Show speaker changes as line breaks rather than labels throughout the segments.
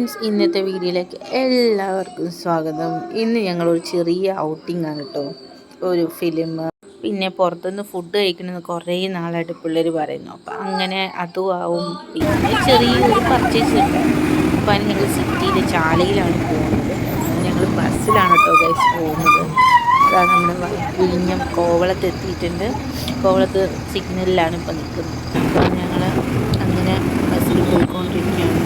Friends, ഇന്നത്തെ വീഡിയോയിലേക്ക് എല്ലാവർക്കും സ്വാഗതം. ഇന്ന് ഞങ്ങളൊരു ചെറിയ ഔട്ടിംഗ് ആണ് കേട്ടോ. ഒരു ഫിലിം, പിന്നെ പുറത്തുനിന്ന് ഫുഡ് കഴിക്കണമെന്ന് കുറേ നാളായിട്ട് പിള്ളേർ പറയുന്നു. അപ്പം അങ്ങനെ അതും ആവും. പിന്നെ ചെറിയൊരു പർച്ചേസ് ഉണ്ട്. അപ്പോൾ അതിന് ഞങ്ങൾ സിറ്റിയിലെ ചാലയിലാണ് പോകുന്നത്. ഞങ്ങൾ ബസ്സിലാണ് കേട്ടോ ഗൈസ് പോകുന്നത്. അതാണ് നമ്മുടെ വിഴിഞ്ഞം കോവളത്ത് എത്തിയിട്ടുണ്ട്. കോവളത്ത് സിഗ്നലിലാണ് ഇപ്പോൾ നിൽക്കുന്നത്. അപ്പോൾ ഞങ്ങൾ അങ്ങനെ ബസ്സിൽ പോയിക്കൊണ്ടിരിക്കുകയാണ്.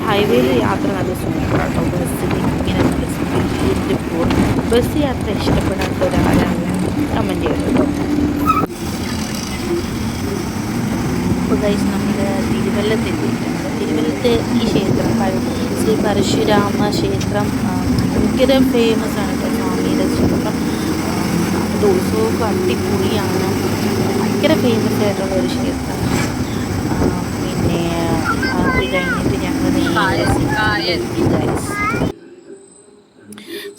ഹൈവേയിൽ യാത്ര നല്ല സൂപ്പറാട്ടോ. ബസ്സിൽ ഇങ്ങനെ നല്ല സ്പീഡിൽ പോകും. ബസ് യാത്ര ഇഷ്ടപ്പെടാത്ത ഒരാളാണ് കമൻറ്റ് ചെയ്യുന്നത്. അപ്പോൾ ഗൈസ് നമ്മൾ തിരുവല്ലത്ത് എത്തിയിട്ടുണ്ട്. തിരുവല്ലത്ത് ഈ ക്ഷേത്രം ശ്രീ പരശുരാമ ക്ഷേത്രം ഭയങ്കര ഫേമസ് ആണ് കേട്ടോ. സ്വാമിയുടെ ക്ഷേത്രം അത് ഉത്സവമൊക്കെ അടിപൊളിയാണ്. ഭയങ്കര ഫേമസ് ആയിട്ടുള്ള ഒരു ക്ഷേത്രമാണ്. പിന്നെ അത് കഴിഞ്ഞിട്ട് ഞങ്ങൾ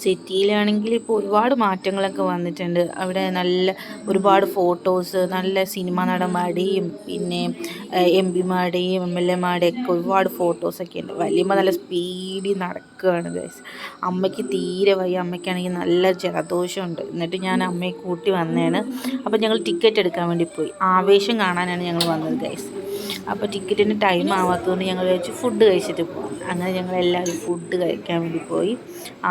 സിറ്റിയിലാണെങ്കിൽ ഇപ്പോൾ ഒരുപാട് മാറ്റങ്ങളൊക്കെ വന്നിട്ടുണ്ട്. അവിടെ നല്ല ഒരുപാട് ഫോട്ടോസ്, നല്ല സിനിമ നടന്മാരുടെയും പിന്നെ MP മാരുടെയും MLA മാരുടെയും ഒക്കെ ഒരുപാട് ഫോട്ടോസൊക്കെ ഉണ്ട്. വലിയമ്മ നല്ല സ്പീഡിൽ നടക്കുകയാണ് ഗൈസ്. അമ്മയ്ക്ക് തീരെ വയ്യ. അമ്മയ്ക്കാണെങ്കിൽ നല്ല ജലദോഷമുണ്ട്. എന്നിട്ട് ഞാൻ അമ്മയെ കൂട്ടി വന്നതാണ്. അപ്പോൾ ഞങ്ങൾ ടിക്കറ്റ് എടുക്കാൻ വേണ്ടി പോയി. ആവേശം കാണാനാണ് ഞങ്ങൾ വന്നത് ഗൈസ്. അപ്പോൾ ടിക്കറ്റിന് ടൈം ആവാത്തതുകൊണ്ട് ഞങ്ങൾ വെച്ച് ഫുഡ് കഴിച്ചിട്ട് പോകാം. അങ്ങനെ ഞങ്ങളെല്ലാവരും ഫുഡ് കഴിക്കാൻ വേണ്ടി പോയി.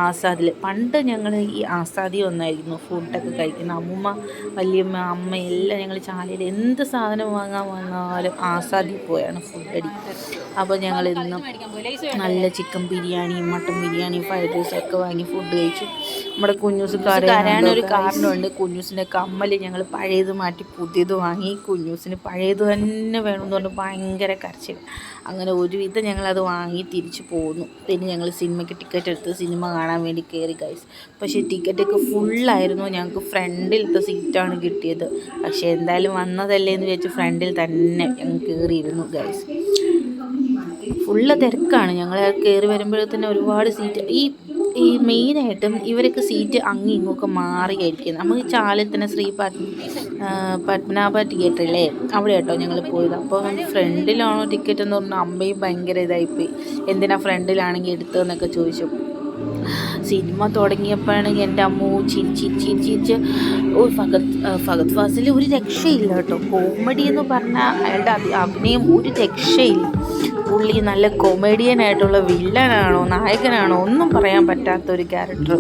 ആസാദിൽ പണ്ട് ഞങ്ങൾ ഈ ആസാദി ഒന്നായിരുന്നു ഫുഡൊക്കെ കഴിക്കുന്നത്. അമ്മൂമ്മ, വലിയമ്മ, അമ്മ എല്ലാം ഞങ്ങൾ ചാലയിൽ എന്ത് സാധനം വാങ്ങാൻ വന്നാലും ആസാദിൽ പോയാണ് ഫുഡടി. അപ്പോൾ ഞങ്ങൾ ഇന്നും നല്ല chicken biryani, mutton biryani, fried റൈസൊക്കെ വാങ്ങി ഫുഡ് കഴിച്ചു. നമ്മുടെ കുഞ്ഞൂസ് കരയാനൊരു കാരണമുണ്ട്. കുഞ്ഞൂസിൻ്റെ കമ്മൽ ഞങ്ങൾ പഴയത് മാറ്റി പുതിയത് വാങ്ങി. കുഞ്ഞൂസിന് പഴയത് തന്നെ വേണമെന്ന് പറഞ്ഞ് ഭയങ്കര കരച്ചിൽ. അങ്ങനെ ഒരുവിധം ഞങ്ങളത് വാങ്ങി തിരിച്ചു പോന്നു. പിന്നെ ഞങ്ങൾ സിനിമയ്ക്ക് ടിക്കറ്റ് എടുത്ത് സിനിമ കാണാൻ വേണ്ടി കയറി ഗൈസ്. പക്ഷേ ടിക്കറ്റൊക്കെ ഫുള്ളായിരുന്നു. ഞങ്ങൾക്ക് ഫ്രണ്ടിലത്തെ സീറ്റാണ് കിട്ടിയത്. പക്ഷേ എന്തായാലും വന്നതല്ലേ എന്ന് വെച്ച് ഫ്രണ്ടിൽ തന്നെ ഞങ്ങൾ കയറിയിരുന്നു ഗൈസ്. ഫുള്ള് തിരക്കാണ്. ഞങ്ങൾ കയറി വരുമ്പോഴത്തന്നെ ഒരുപാട് സീറ്റ് ഈ മെയിനായിട്ടും ഇവരൊക്കെ സീറ്റ് അങ്ങും ഇങ്ങൊക്കെ മാറിയായിരിക്കും. നമുക്ക് ചാലത്തിന് ശ്രീ പത്മനാഭ തിയേറ്ററില്ലേ, അവിടെ കേട്ടോ ഞങ്ങൾ പോയത്. അപ്പോൾ ഫ്രണ്ടിലാണോ ടിക്കറ്റ് എന്ന് പറഞ്ഞാൽ അമ്മയും ഭയങ്കര ഇതായിപ്പോയി. എന്തിനാ ഫ്രണ്ടിലാണെങ്കിൽ എടുത്തതെന്നൊക്കെ ചോദിച്ചു. സിനിമ തുടങ്ങിയപ്പോഴാണെങ്കിൽ എൻ്റെ അമ്മ ചിരിച്ച് ഫഹദ് ഫാസിൽ ഒരു രക്ഷയില്ല കേട്ടോ. കോമഡി എന്ന് പറഞ്ഞാൽ അയാളുടെ അഭിനയം ഒരു രക്ഷയില്ല. പുള്ളി നല്ല കൊമേഡിയനായിട്ടുള്ള വില്ലനാണോ നായകനാണോ ഒന്നും പറയാൻ പറ്റാത്തൊരു ക്യാരക്ടർ.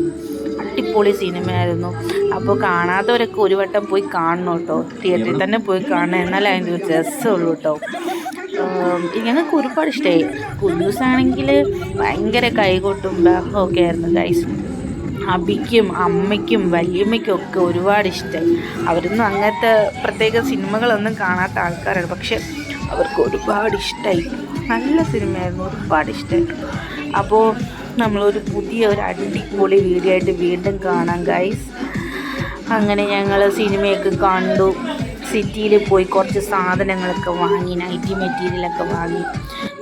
അടിപൊളി സിനിമയായിരുന്നു. അപ്പോൾ കാണാത്തവരൊക്കെ ഒരു വട്ടം പോയി കാണണം കേട്ടോ. തിയേറ്ററിൽ തന്നെ പോയി കാണണം, എന്നാലേ അതിൻ്റെ ഒരു രസമുള്ളൂ കേട്ടോ. ഞങ്ങൾക്ക് ഒരുപാട് ഇഷ്ടമായി. കുഞ്ഞൂസാണെങ്കിൽ ഭയങ്കര കൈകൊട്ടും ബഹളമൊക്കെ ആയിരുന്നു ഗൈസ്. അബിക്കും അമ്മയ്ക്കും വല്യമ്മയ്ക്കും ഒക്കെ ഒരുപാട് ഇഷ്ടമായി. അവരൊന്നും അങ്ങനത്തെ പ്രത്യേക സിനിമകളൊന്നും കാണാത്ത ആൾക്കാരാണ്. പക്ഷെ അവർക്ക് ഒരുപാട് ഇഷ്ടമായി. നല്ല സിനിമയായിരുന്നു, ഒരുപാട് ഇഷ്ടമായി. അപ്പോൾ നമ്മളൊരു പുതിയ ഒരു അടിപൊളി വീഡിയോ ആയിട്ട് വീണ്ടും കാണാം ഗൈസ്. അങ്ങനെ ഞങ്ങൾ സിനിമയൊക്കെ കണ്ടു. സിറ്റിയിൽ പോയി കുറച്ച് സാധനങ്ങളൊക്കെ വാങ്ങി, നൈറ്റി മെറ്റീരിയലൊക്കെ വാങ്ങി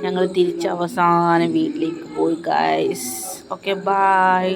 ഞങ്ങൾ തിരിച്ച് അവസാനം വീട്ടിലേക്ക് പോയി ഗൈസ്. Okay, by.